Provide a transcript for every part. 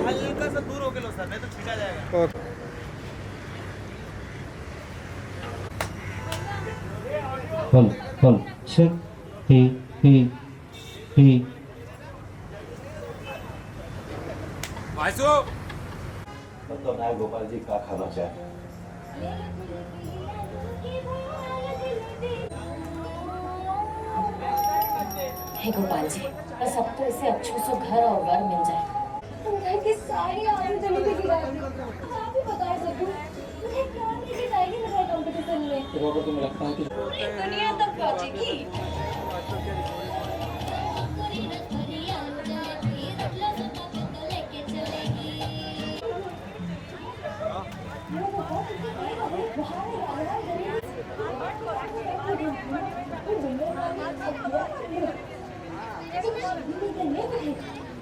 हल्का सा दूर होके लो सर, नहीं तो छीटा जाएगा। One, check, he. वासु तो नाय गोपाल जी का खाना चाहे। हे गोपाल जी, बस अब तो इसे अच्छू से घर और वर मिल जाए। घर की सारी आलू जलेबी गिरा दी। आप ही बता सकूं, मुझे क्या नहीं जाएगी मेरे कंपटीशन में। तो वो तुम्हें लगता है कि दुनिया तक पहुंचेगी।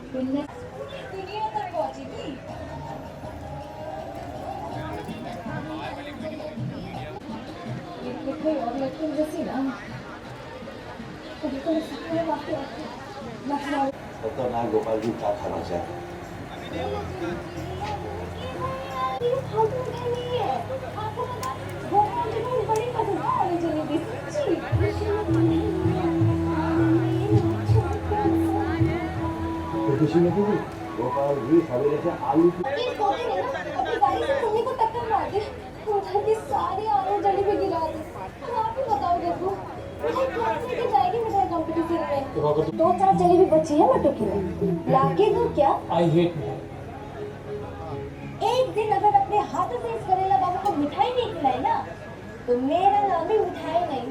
दुनिया तक पहुंचेगी। कोई और लड़की जैसी ना, कभी कोई सपने वाक़ई तो नाय गोपाल जी का खाना चाहे। ये फालतू में नहीं है। आपको पता है, गोपाल जी को बड़ी पसंद है आलू जलेबी। खुशी में भी गोपाल जी सवेरे से आलू की अपनी गाड़ी से तुम्ही को टक्कर मार दी। घर की सारी आलू जलेबी गिरा दी। आप ही बताओ देखो, मुझे कैसे की जाएगी मिठाई कंपटीशन में। 2-4 जलेबी बची है मटो की में, लाके दो क्या? आई हेट एक दिन अगर अपने हाथों से इस करेला बाबू को मिठाई नहीं खिलाई ना, तो मेरा नाम भी मिठाई नहीं।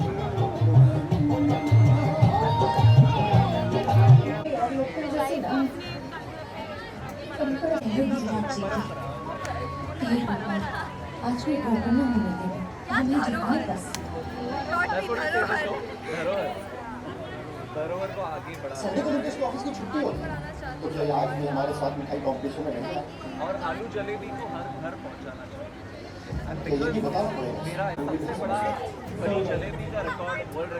आज भी घर में होने देना, हमें जीतना बस। धरोहर को आगे बढ़ा संडे को जब इसके ऑफिस की छुट्टी होती है तो क्या आज भी हमारे साथ मिठाई कॉम्पिटिशन में नहीं है। और आलू जलेबी को हर घर पहुंचाना चाहिए। तो ये भी बताओ मेरा सबसे बड़ा बड़ी जलेबी का रिकॉर्ड, वर्ल्ड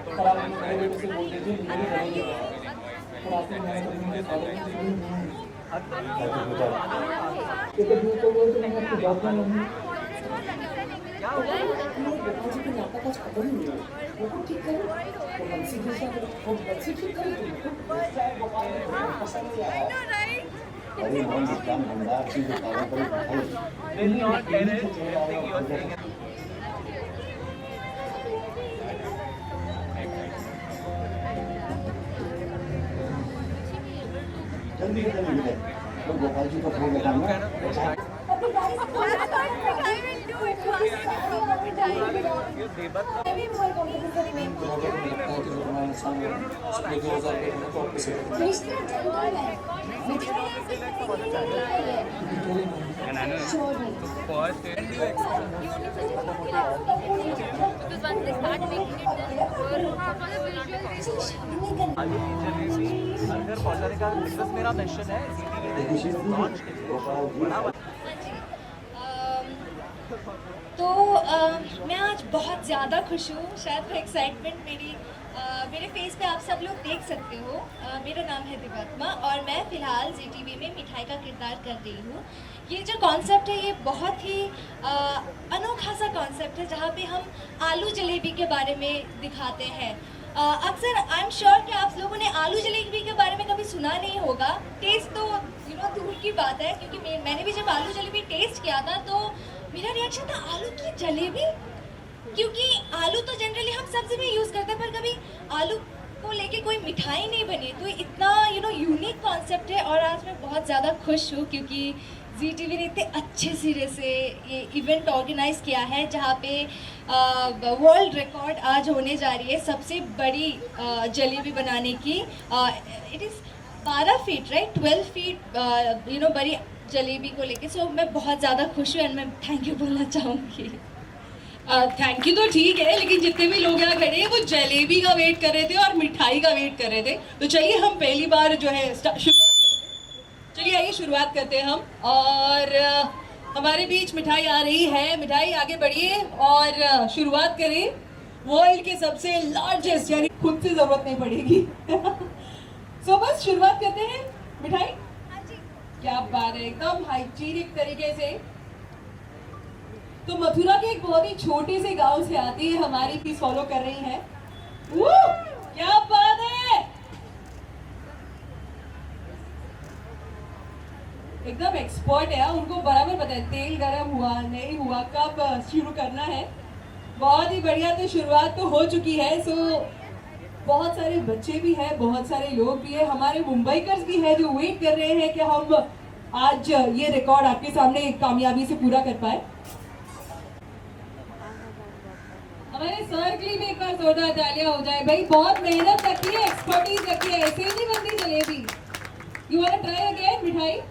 अरे हम विज्ञान भंडार की जो जल्दी से जल्दी मिले तो गोपाल जी को फोन लगाना। घर पहुंचाने का बिजनेस मेरा मिशन है। तो मैं आज बहुत ज़्यादा खुश हूँ। शायद वो एक्साइटमेंट मेरे फेस पे आप सब लोग देख सकते हो। मेरा नाम है दिव्यात्मा और मैं फ़िलहाल ZTV में मिठाई का किरदार कर रही हूँ। ये जो कॉन्सेप्ट है ये बहुत ही अनोखा सा कॉन्सेप्ट है जहाँ पे हम आलू जलेबी के बारे में दिखाते हैं। अक्सर आई एम श्योर कि आप लोगों ने आलू जलेबी के बारे में कभी सुना नहीं होगा। टेस्ट तो दूर की बात है, क्योंकि मैंने भी जब आलू जलेबी टेस्ट किया था तो मेरा रिएक्शन था आलू की जलेबी, क्योंकि आलू तो जनरली हम सब्जी में यूज़ करते हैं, पर कभी आलू को लेके कोई मिठाई नहीं बनी। तो इतना यूनिक कॉन्सेप्ट है और आज मैं बहुत ज़्यादा खुश हूँ क्योंकि ZTV ने इतने अच्छे सिरे से ये इवेंट ऑर्गेनाइज किया है जहाँ पे वर्ल्ड रिकॉर्ड आज होने जा रही है सबसे बड़ी जलेबी बनाने की। It is 12 feet right, 12 feet बड़ी जलेबी को लेके। सो मैं बहुत ज़्यादा खुश हूँ एंड मैं थैंक यू बोलना चाहूँगी। थैंक यू तो ठीक है, लेकिन जितने भी लोग यहाँ खड़े हैं वो जलेबी का वेट कर रहे थे और मिठाई का वेट कर रहे थे। तो चलिए हम पहली बार जो है शुरुआत करते हैं। चलिए आइए शुरुआत करते हैं हम। और हमारे बीच मिठाई आ रही है। मिठाई आगे बढ़िए और शुरुआत करें वर्ल्ड के सबसे लार्जेस्ट, यानी खुद से जरूरत नहीं पड़ेगी। सो बस शुरुआत करते हैं मिठाई। क्या बात है, एकदम हाइजीनिक तरीके से। तो मथुरा के एक बहुत ही छोटे से गांव से आती है, हमारी पीस फॉलो कर रही है। क्या बात है, एकदम एक्सपर्ट है। उनको बराबर पता है तेल गरम हुआ नहीं हुआ, कब शुरू करना है। बहुत ही बढ़िया, तो शुरुआत तो हो चुकी है। सो बहुत सारे बच्चे भी हैं, बहुत सारे लोग भी हैं, हमारे मुंबईकर्स भी हैं जो वेट कर रहे हैं कि हम आज ये रिकॉर्ड आपके सामने कामयाबी से पूरा कर पाए। हमारे सर के लिए भी एक बार जोरदार तालियां हो जाए भाई। बहुत मेहनत रखी है, एक्सपर्टीज रखी है, ऐसे नहीं बनती jalebi. You want to try again mithai?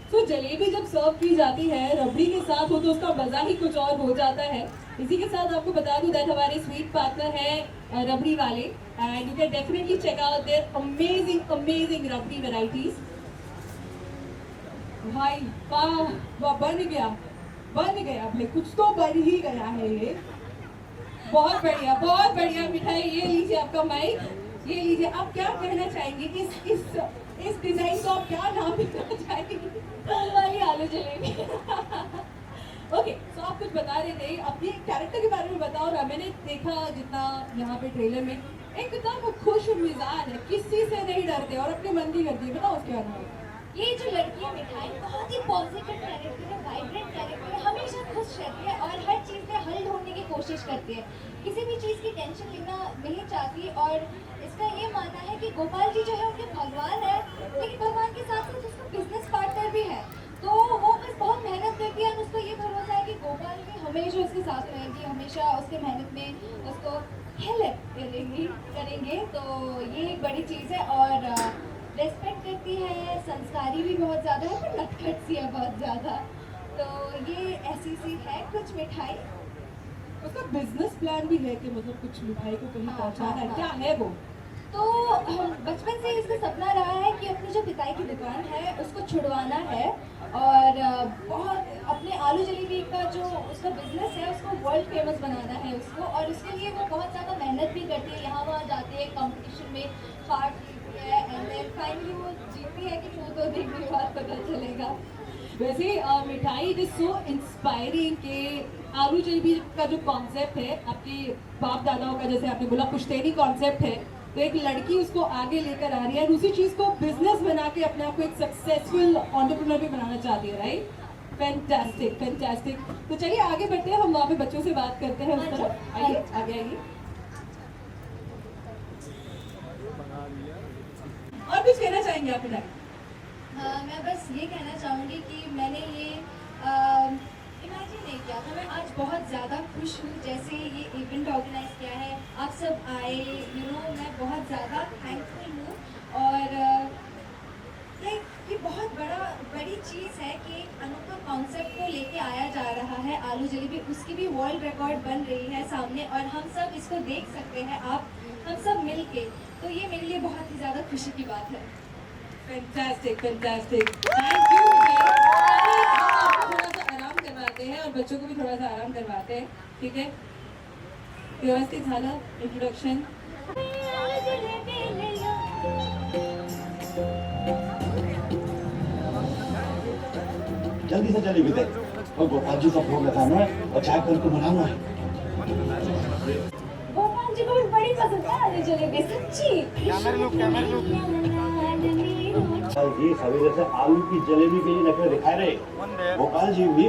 तो जलेबी जब सर्व की जाती है रबड़ी के साथ हो तो उसका मजा ही कुछ और हो जाता है। इसी के साथ आपको बता दूं दैट हमारे स्वीट पार्टनर है रबड़ी वाले, and you can definitely check out their amazing rabri varieties. भाई वाह, बन गया भाई, कुछ तो बन ही गया है ये। बहुत बढ़िया मिठाई। ये लीजिए आपका माइक, ये लीजिए। आप क्या कहना चाहेंगे इस डिजाइन को, आप क्या नाम देना चाहेंगे? वाली आलू जलेबी। ओके, सो आप कुछ बता रहे थे, अपने कैरेक्टर के बारे में बताओ। और मैंने देखा जितना यहाँ पे ट्रेलर में, एकदम खुश मिजाज है, किसी से नहीं डरते और अपने मन की करती है। बताओ उसके बारे में। ये जो लड़की है मिठाई बहुत ही पॉजिटिव कैरेक्टर है, वाइब्रेंट कैरेक्टर है, हमेशा खुश रहती है और हर चीज़ में हल ढूंढने की कोशिश करती है, किसी भी चीज़ की टेंशन लेना नहीं चाहती। और इसका ये मानना है कि गोपाल जी जो है उनके भगवान है, लेकिन भगवान के साथ साथ उसका बिजनेस पार्टनर भी है। तो वो बस बहुत मेहनत करती है और उसको ये भरोसा है कि गोपाल जी हमेशा उसके साथ रहेंगी, हमेशा उसके मेहनत में उसको हेल्प करेंगे। तो ये एक बड़ी चीज़ है। और रेस्पेक्ट करती है, संस्कारी भी बहुत ज़्यादा है, पर नटखट सी है बहुत ज़्यादा। तो ये ऐसी सी है कुछ मिठाई। उसका बिजनेस प्लान भी है कि मतलब कुछ मिठाई को कहीं पहुंचाना है, क्या है वो? तो बचपन से इसका सपना रहा है कि अपनी जो पिताई की दुकान है उसको छुड़वाना है और बहुत अपने आलू जलेबी का जो उसका बिजनेस है उसको वर्ल्ड फेमस बनाना है उसको। और उसके लिए वो बहुत ज़्यादा मेहनत भी करती है, यहाँ वहाँ जाती है, कंपटीशन में पार्ट लेती है, एंड देन फाइनली वो जीतती है कि वो तो देखने के बाद पता चलेगा। वैसे मिठाई इट इज सो इंस्पायरिंग के आलू जलेबी का जो कॉन्सेप्ट है, आपके बाप दादाओं का, जैसे आपने बोला पुश्तैनी कॉन्सेप्ट है, तो एक लड़की उसको आगे लेकर आ रही है और उसी चीज को बिजनेस बना के अपने आप को एक सक्सेसफुल एंटरप्रेन्योर भी बनाना चाहती है, राइट? फैंटास्टिक। तो चलिए आगे बढ़ते हैं, हम वहाँ पे बच्चों से बात करते हैं उस तरफ। आइए आगे आइए। और कुछ कहना चाहेंगे आप मिठाई? मैं बस ये कहना चाहूँगी कि मैंने ये इमेजिन नहीं किया था। मैं आज बहुत ज़्यादा खुश हूँ जैसे ये इवेंट ऑर्गेनाइज किया है, आप सब आए, मैं बहुत ज़्यादा थैंकफुल हूँ। और ये बहुत बड़ी चीज़ है कि एक अनोखा कॉन्सेप्ट को लेके आया जा रहा है आलू जलेबी, उसकी भी वर्ल्ड रिकॉर्ड बन रही है सामने और हम सब इसको देख सकते हैं, आप हम सब मिल के। तो ये मेरे लिए बहुत ही ज़्यादा खुशी की बात है। Fantastic fantastic, thank you. आपको थोड़ा सा आराम करवाते हैं और बच्चों को भी थोड़ा सा आराम करवाते हैं, ठीक है? व्यवस्थित झालं इंट्रोडक्शन? जल्दी से जलेबी दे और गोपाल जी का भोग लगाना है और चाय कल को बनाना है। गोपाल जी को भी बड़ी पसंद है आलू जलेबी, सच्ची। गोपाल जी सवेरे से आलू की जलेबी के लिए नखरे दिखा रहे। गोपाल जी भी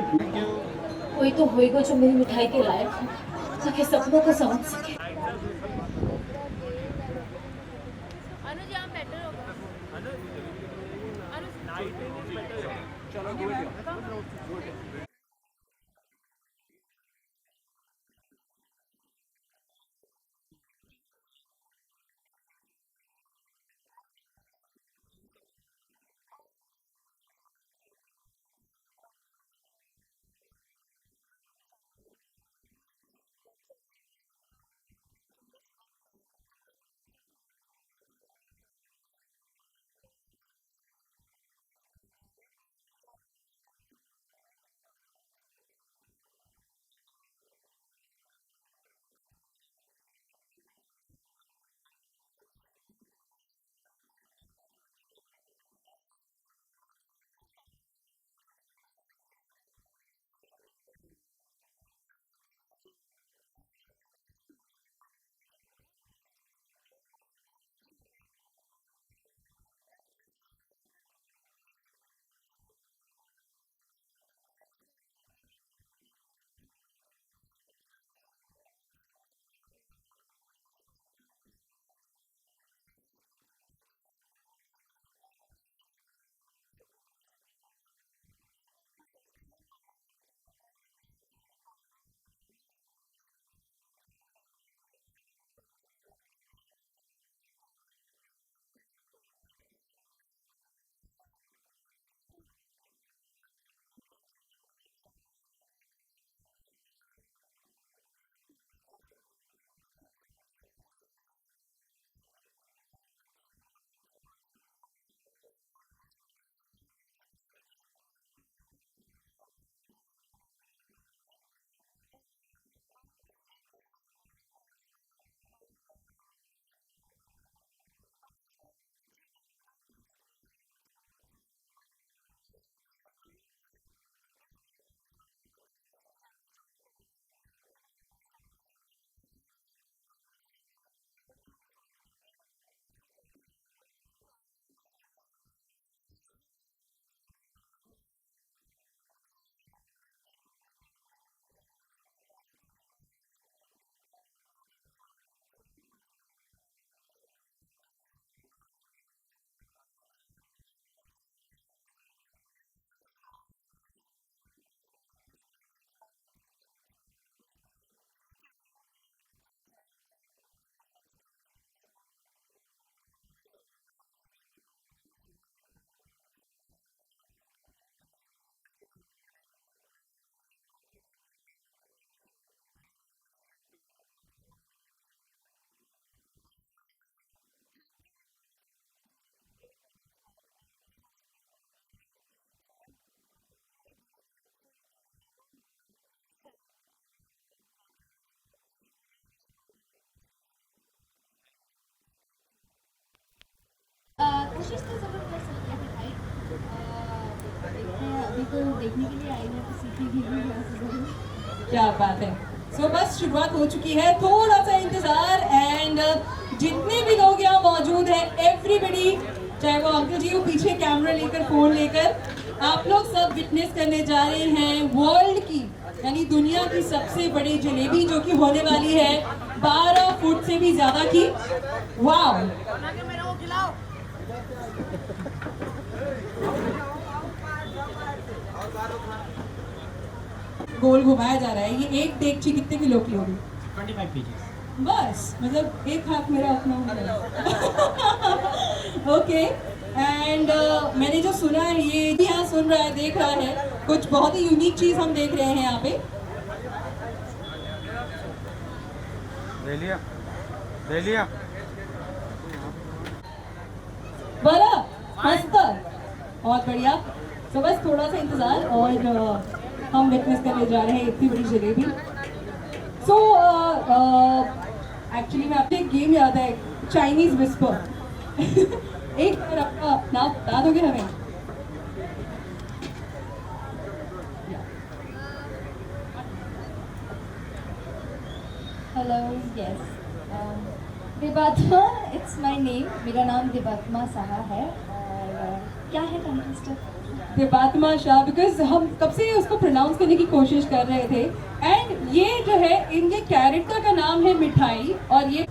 कोई तो होएगा जो मेरी मिठाई के लायक हो, ताकि सपनों को समझ सके। अनुज यहाँ बेटर होगा। चलो do it. कोशिश तो ज़रूर कर सकते हैं भाई। देखते हैं, अभी तो देखने के लिए आई है तो सीखेंगे भी यहाँ से ज़रूर। क्या बात है। सो बस शुरुआत हो चुकी है, थोड़ा सा इंतजार एंड जितने भी लोग यहाँ मौजूद हैं, एवरीबडी, चाहे वो अंकल जी हो पीछे कैमरा लेकर फोन लेकर, आप लोग सब विटनेस करने जा रहे हैं वर्ल्ड की यानी दुनिया की सबसे बड़ी जलेबी जो कि होने वाली है 12 फुट से भी ज्यादा की। वाव, गोल घुमाया जा रहा है। ये एक देगची कितने किलो की होगी? 25 kg। बस मतलब एक हाथ मेरा अपना ओके। एंड मैंने जो सुना है, ये भी यहाँ सुन रहा है, देख रहा है, कुछ बहुत ही यूनिक चीज हम देख रहे हैं यहाँ पे। ले लिया बोला मस्त, बहुत बढ़िया। तो बस थोड़ा सा इंतजार और हम विटनेस करने जा रहे हैं इतनी बड़ी जलेबी। सो एक्चुअली मैं आपसे एक गेम याद है, चाइनीज विस्पर। एक बार आपका नाम बता दोगे हमें? Hello, yes, Dibatma, it's my name. मेरा नाम दिबात्मा साहा है। और क्या है कंटेस्टेंट? दिबात्मा शाह, बिकॉज हम कब से उसको प्रोनाउंस करने की कोशिश कर रहे थे। एंड ये जो है, इनके कैरेक्टर का नाम है मिठाई। और ये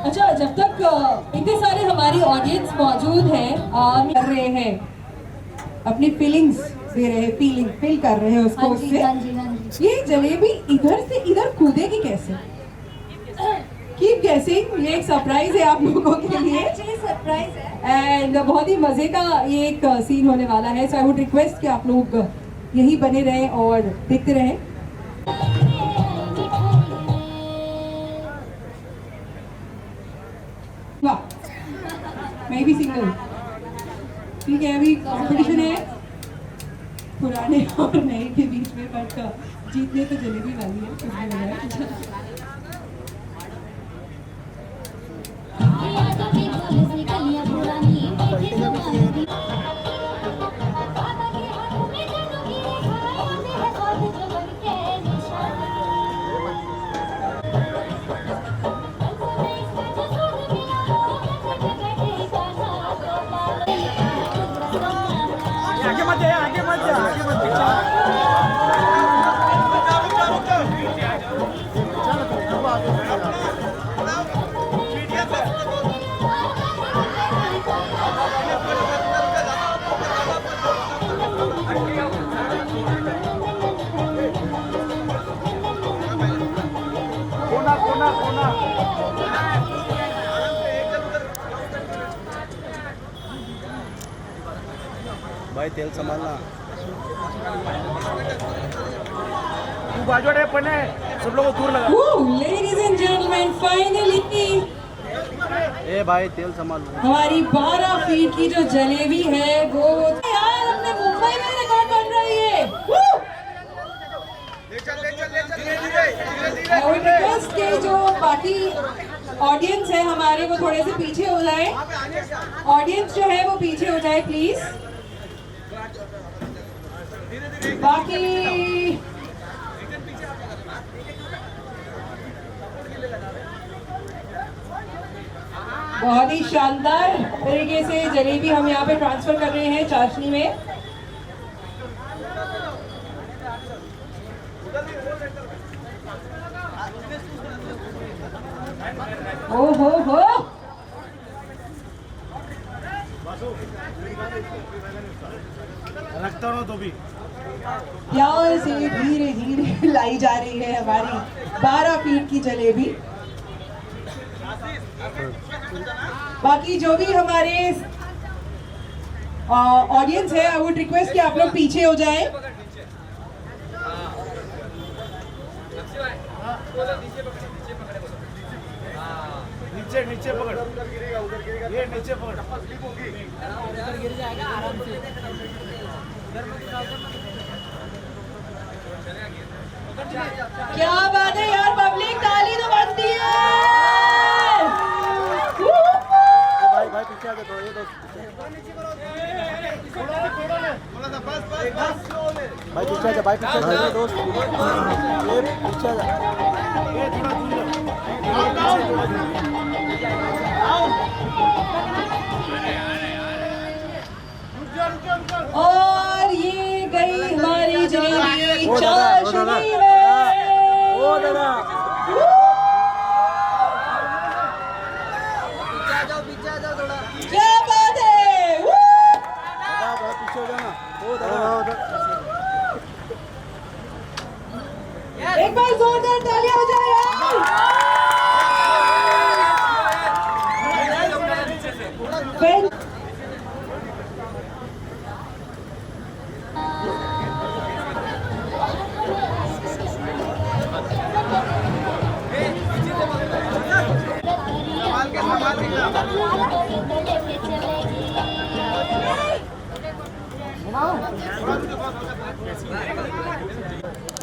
अच्छा, जब तक इतने सारे हमारी ऑडियंस मौजूद है, कर रहे हैं अपनी फीलिंग्स दे रहे हैं, फील कर रहे हैं उसको। हाँ जी, उससे हाँ जी, हाँ जी। ये जलेबी इधर से इधर कूदेगी कैसे? कीप गेसिंग, ये एक सरप्राइज है आप लोगों के लिए। एक्चुअली सरप्राइज है। एंड बहुत ही मजे का ये एक सीन होने वाला है। सो आई वुड रिक्वेस्ट कि आप लोग यही बने रहें और देखते रहें। वाह, मैं भी सिंगल। ठीक है, अभी कंपटीशन है पुराने और नए के बीच में, बट जीतने तो जलेबी वाली है, कुछ भी हो जाए। आगे मत जा, आगे मत जा, आगे मत जा। कोना कोना कोना। भाई तेल संभालना। तू बाजू पण है, सब लोग दूर लगा। Ladies and gentlemen, finally, ए भाई तेल संभाल। हमारी 12 फीट की जो जलेबी है वो यार हमने मुंबई में रिकॉर्ड बन रही है। I would request कि जो बाकी ऑडियंस है हमारे वो थोड़े से पीछे हो जाए। ऑडियंस जो है वो पीछे हो जाए प्लीज। बाकी बहुत ही शानदार तरीके से जलेबी हम यहाँ पे ट्रांसफर कर रहे हैं चाशनी में। ओ हो रखता रहो तो भी प्यार से धीरे धीरे लाई जा रही है हमारी 12 फीट की जलेबी। बाकी जो भी हमारे ऑडियंस है आई वुड रिक्वेस्ट कि आप लोग पीछे हो जाएं। नीचे नीचे पकड़, ये नीचे पकड़। गिर जाएगा आराम से। क्या बात है यार, पब्लिक ताली तो बजती है। भाई भाई पीछे आ जाओ, ये दोस्त भाई पीछे आ जा, भाई पीछे आ जा दोस्त, ये पीछे आ जा, ये थोड़ा दूर और ये गई हमारी जलेबी चाशनी में। ओ दादा क्या बात है, दादा पीछे हो जाना। ओ दादा एक बार जोरदार तालियां हो जाए यार।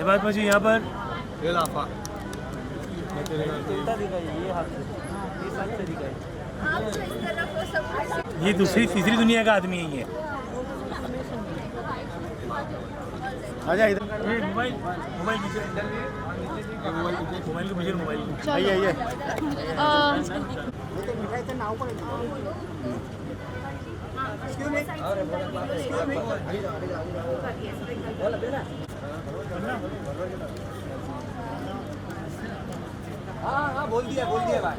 बात मुझे यहाँ पर ये दूसरी तीसरी दुनिया का आदमी है ये। आजा इधर, मोबाइल मोबाइल पीछे, मोबाइल के पीछे, मोबाइल आइए आइए। हाँ बोल दिया भाई।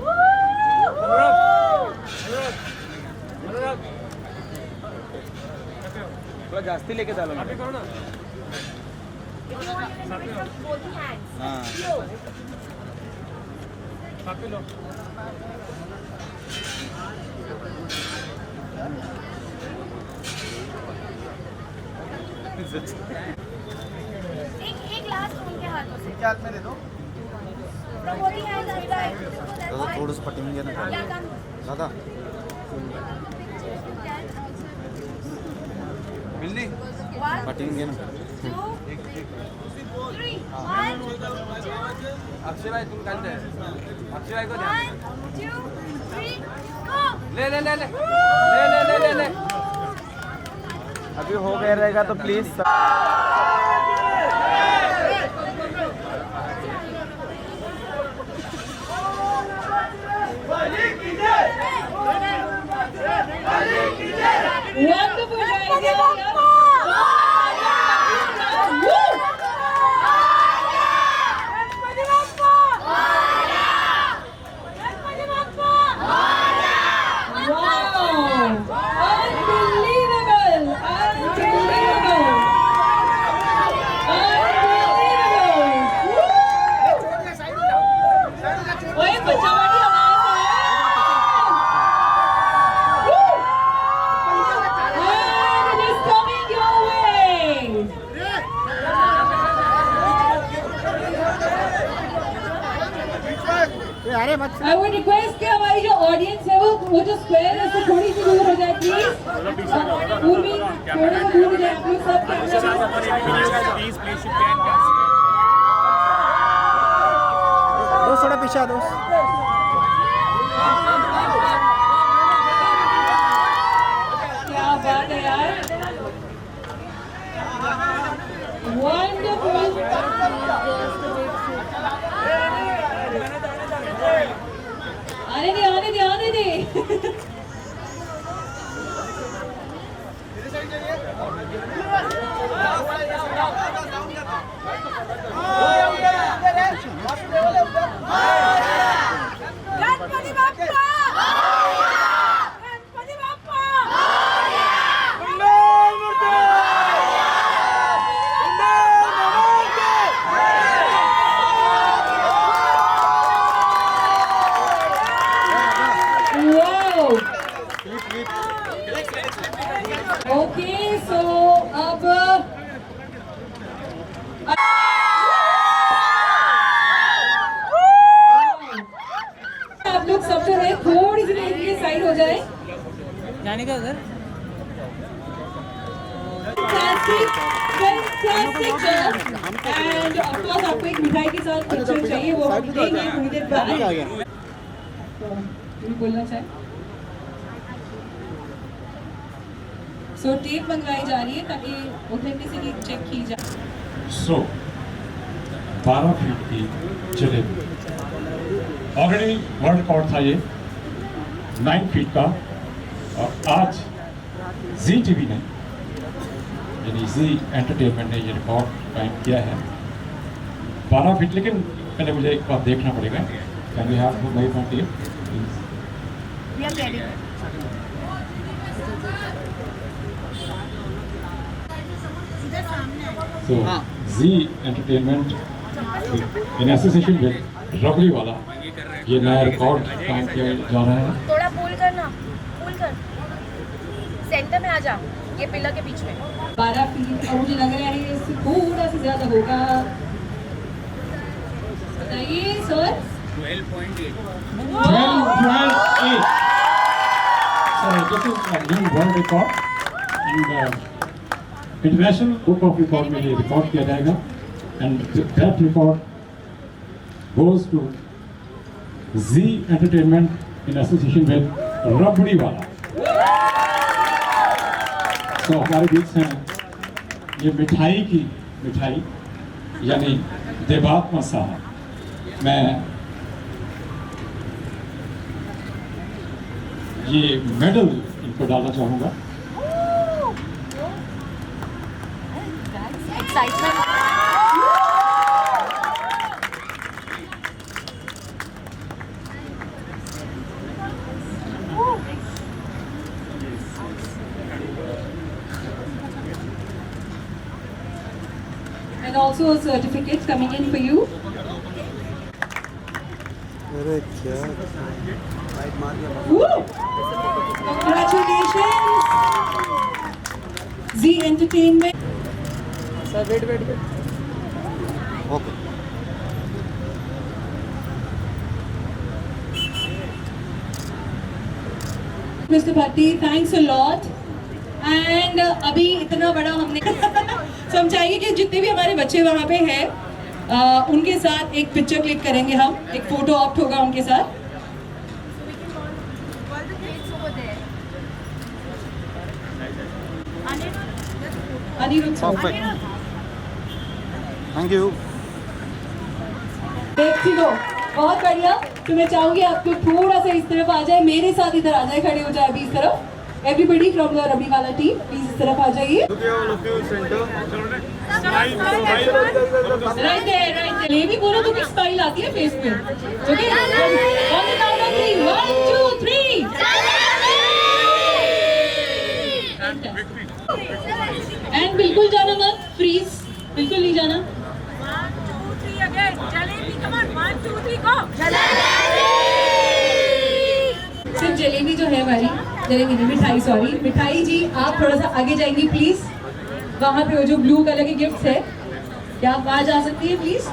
थोड़ा जास्ती लेके चलो ना। हाँ एक ग्लास उनके हाथों से। क्या हाथ में दे दो दादा, थोड़ा सा पटेंगे ना दादा। बिल्ली पटेंगे ना। अक्षय भाई तुम कल अक्षय भाई को ले ले ले ले ले ले ले ले ले। अभी हो गया रहेगा तो प्लीज। वो जो स्क्वायर है उससे थोड़ी सी दूर हो जाए प्लीज। पूर्वी थोड़ा सा दूर हो जाए आप लोग सब दोस्त थोड़ा पीछे आ दोस्त। क्या बात है यार, वंडरफुल। आने दे आने दे आने दे। Ganpati Bappa Ganpati Bappa Wow. Okay, so अब आप लोग सब जो है थोड़ी सी देर के लिए साइड हो जाए। जाने का उधर Fantastic job. And of course आपको एक मिठाई के साथ पिक्चर चाहिए, वो हम देंगे थोड़ी देर बाद। तो तुम बोलना चाहे? सो टेप मंगवाई जा रही है ताकि ऑथेंटिसिटी चेक की जाए। सो 12 फीट की जलेबी ऑलरेडी वर्ल्ड रिकॉर्ड था ये 9 फीट का, और आज जी टीवी ने यानी जी एंटरटेनमेंट ने ये रिकॉर्ड कायम किया है 12 फीट। लेकिन पहले मुझे एक बात देखना पड़ेगा। Can we have to make my tape So, Zee entertainment in association with रबड़ी वाला ये नया रिकॉर्ड कायम किया जा रहा है। थोड़ा पुल करना, पुल कर, सेंटर में आ जा, ये पिलर के बीच में। 12 फीट और मुझे लग रहा है इससे थोड़ा सा ज्यादा होगा। बताइए sir. 12.8. So this is a new world record and international book of record में ये रिकॉर्ड किया जाएगा and that record goes to Zee entertainment in association with रबड़ी वाला। तो हमारे बीच हैं ये मिठाई यानी देवात्मा साहब। मैं ये मेडल इनको डालना चाहूँगा। And also a certificate coming in for you. अरे क्या लाइट मार दिया। Woo! Congratulations, Z Entertainment. Sir wait okay. Mr. Bhatti, thanks a lot. And अभी इतना बड़ा हमने समझाइए कि जितने भी हमारे बच्चे वहाँ पे हैं उनके साथ एक पिक्चर क्लिक करेंगे हम, एक फोटो ऑप्ट होगा उनके साथ। Perfect, thank you. देखती हो, बहुत बढ़िया। तो मैं चाहूंगी आप लोग थोड़ा सा इस तरफ आ जाए, मेरे साथ इधर आ जाए, खड़े हो जाए अभी इस तरफ। एवरीबडी फ्रॉम द रबड़ी वाला टीम प्लीज इस तरफ आ जाइए। Right there. जलेबी बोलो तो किस स्माइल आती है फेस पे। Okay, on the count of 3 1 2 3। And बिल्कुल जाना मत, फ्रीज बिल्कुल नहीं जाना। 1 2 3 अगेन, जलेबी, कम ऑन, 1 2 3 गो। सिर्फ जलेबी जो है हमारी, जलेबी नहीं, मिठाई, सॉरी मिठाई जी, आप थोड़ा सा आगे जाएंगी प्लीज। वहाँ पे वो जो ब्लू कलर के गिफ्ट्स है, क्या आप वहाँ जा सकती है प्लीज।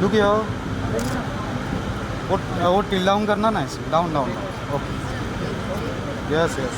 लुक हियर वो टिल डाउन करना ना, इसे down down, okay, yes yes.